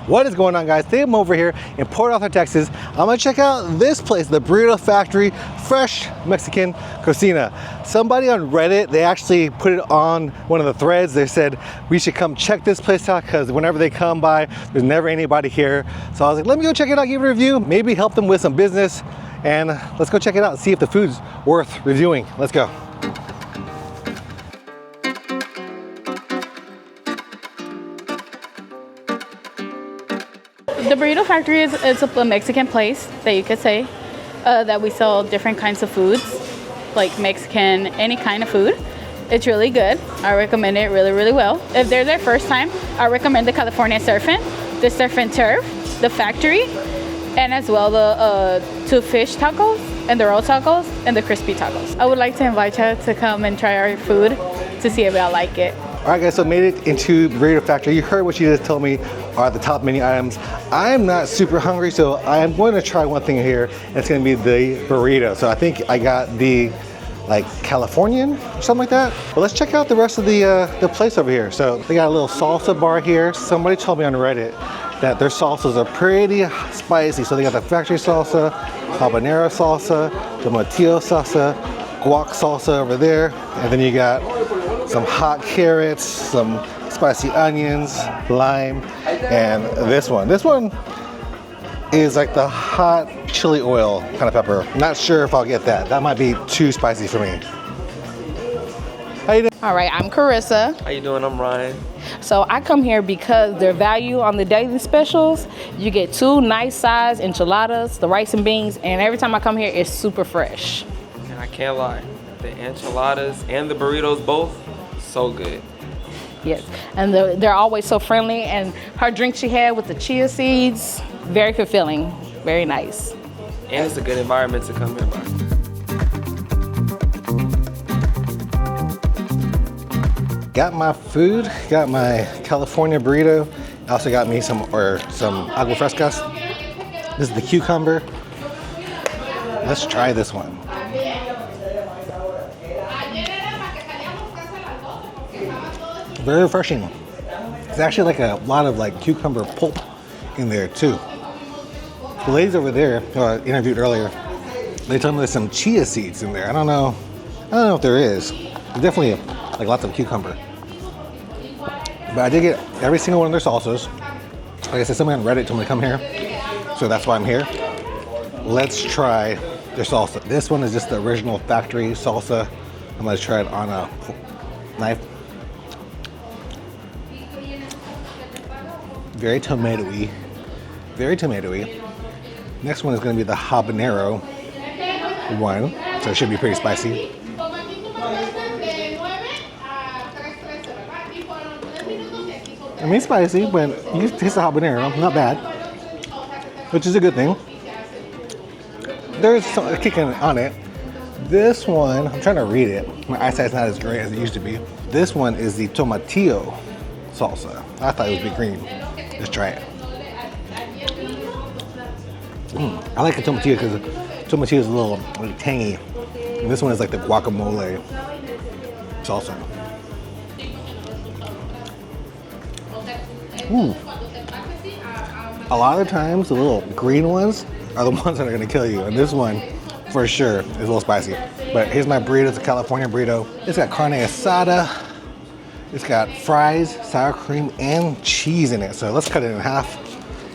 What is going on, guys? Today I'm over here in Port Arthur, Texas. I'm gonna check out this place, the Burrito Factory, fresh Mexican cocina. Somebody on Reddit, they actually put it on one of the threads. They said we should come check this place out because whenever they come by, there's never anybody here. So I was like, let me go check it out, give it a review, maybe help them with some business, and let's go check it out and see if the food's worth reviewing. Let's go. The Burrito Factory is a Mexican place that you could say that we sell different kinds of foods, like Mexican, any kind of food. It's really good. I recommend it really, really well. If they're their first time, I recommend the California Surfing, the Surf and Turf, the Factory, and as well the two fish tacos and the roll tacos and the crispy tacos. I would like to invite you to come and try our food to see if y'all like it. All right, guys, so made it into Burrito Factory. You heard what she just told me are the top menu items. I'm not super hungry, so I am going to try one thing here, and it's gonna be the burrito. So I think I got the Californian or something like that. But let's check out the rest of the place over here. So they got a little salsa bar here. Somebody told me on Reddit that their salsas are pretty spicy. So they got the factory salsa, habanero salsa, the tomatillo salsa, guac salsa over there, and then you got some hot carrots, some spicy onions, lime, and this one. This one is like the hot chili oil kind of pepper. Not sure if I'll get that. That might be too spicy for me. How you doing? All right, I'm Carissa. How you doing? I'm Ryan. So I come here because their value on the daily specials, you get 2 nice size enchiladas, the rice and beans, and every time I come here, it's super fresh. And I can't lie, the enchiladas and the burritos both, so good. Yes, and they're always so friendly, and her drink she had with the chia seeds, very fulfilling, very nice. And it's a good environment to come here by. Got my food, got my California burrito. Also got me some agua frescas. This is the cucumber. Let's try this one. Very refreshing. It's actually like a lot of cucumber pulp in there too. The ladies over there who I interviewed earlier, they told me there's some chia seeds in there. I don't know if there is. There's definitely lots of cucumber. But I did get every single one of their salsas. Like I said, somebody on Reddit told me to come here, so that's why I'm here. Let's try their salsa. This one is just the original factory salsa. I'm gonna try it on a knife. Very tomatoey, very tomatoey. Next one is gonna be the habanero one, so it should be pretty spicy. I mean, spicy, but you can taste the habanero, not bad, which is a good thing. There's some kicking on it. This one, I'm trying to read it. My eyesight's not as great as it used to be. This one is the tomatillo salsa. I thought it would be green. Let's try it. I like the tomatillo because the tomatillo is a little tangy. And this one is like the guacamole salsa. Ooh. A lot of times the little green ones are the ones that are gonna kill you. And this one, for sure, is a little spicy. But here's my burrito, it's a California burrito. It's got carne asada. It's got fries, sour cream, and cheese in it. So let's cut it in half.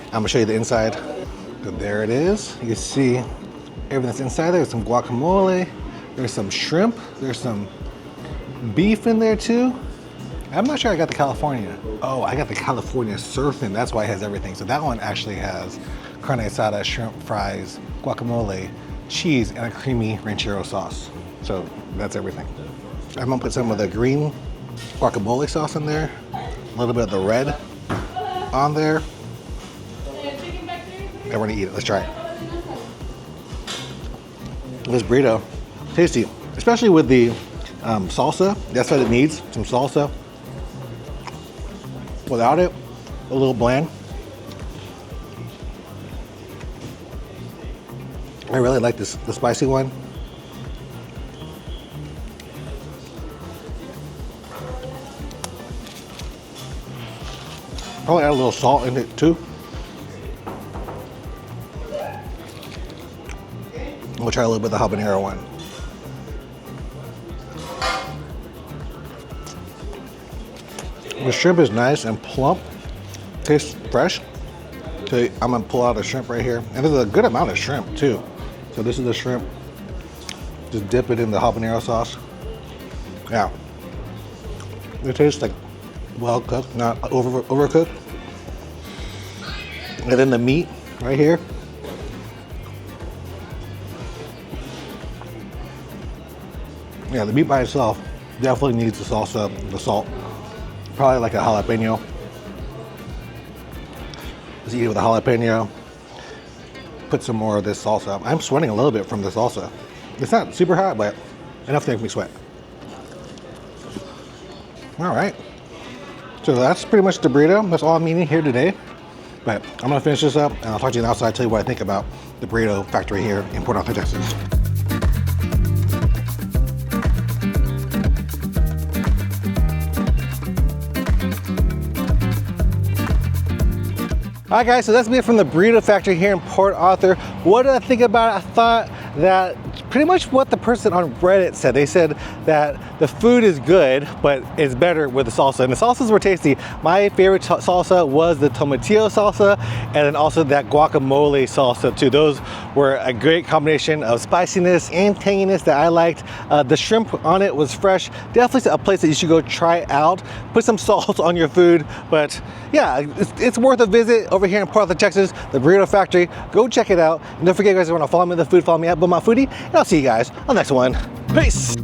I'm gonna show you the inside. So there it is. You can see everything that's inside there. There's some guacamole, there's some shrimp, there's some beef in there too. I'm not sure I got the California. Oh, I got the California Surfing. That's why it has everything. So that one actually has carne asada, shrimp, fries, guacamole, cheese, and a creamy ranchero sauce. So that's everything. I'm gonna put some of the green guacamole sauce in there, a little bit of the red on there, and we're gonna eat it. Let's try it. This burrito, tasty, especially with the salsa. That's what it needs, some salsa. Without it, a little bland. I really like the spicy one. Probably add a little salt in it too. We'll try a little bit of the habanero one. The shrimp is nice and plump. Tastes fresh. So I'm gonna pull out a shrimp right here. And there's a good amount of shrimp too. So this is the shrimp. Just dip it in the habanero sauce. Yeah. It tastes like well cooked, not overcooked. And then the meat right here. Yeah, the meat by itself definitely needs the salsa, the salt. Probably like a jalapeno. Let's eat it with a jalapeno. Put some more of this salsa. I'm sweating a little bit from the salsa. It's not super hot, but enough to make me sweat. All right. So that's pretty much the burrito. That's all I'm eating here today. But I'm gonna finish this up and I'll talk to you on the outside, tell you what I think about the burrito factory here in Port Arthur, Texas. All right, guys, so that's me from the burrito factory here in Port Arthur. What did I think about it? I thought that pretty much what the person on Reddit said. They said that the food is good, but it's better with the salsa. And the salsas were tasty. My favorite salsa was the tomatillo salsa, and then also that guacamole salsa too. Those were a great combination of spiciness and tanginess that I liked. The shrimp on it was fresh. Definitely a place that you should go try out. Put some salt on your food, but yeah, it's worth a visit over here in Port Arthur, Texas, the Burrito Factory. Go check it out. And don't forget, guys, if you want to follow me on the food, follow me at BoMaFoodie, and I'll see you guys on the next one. Peace.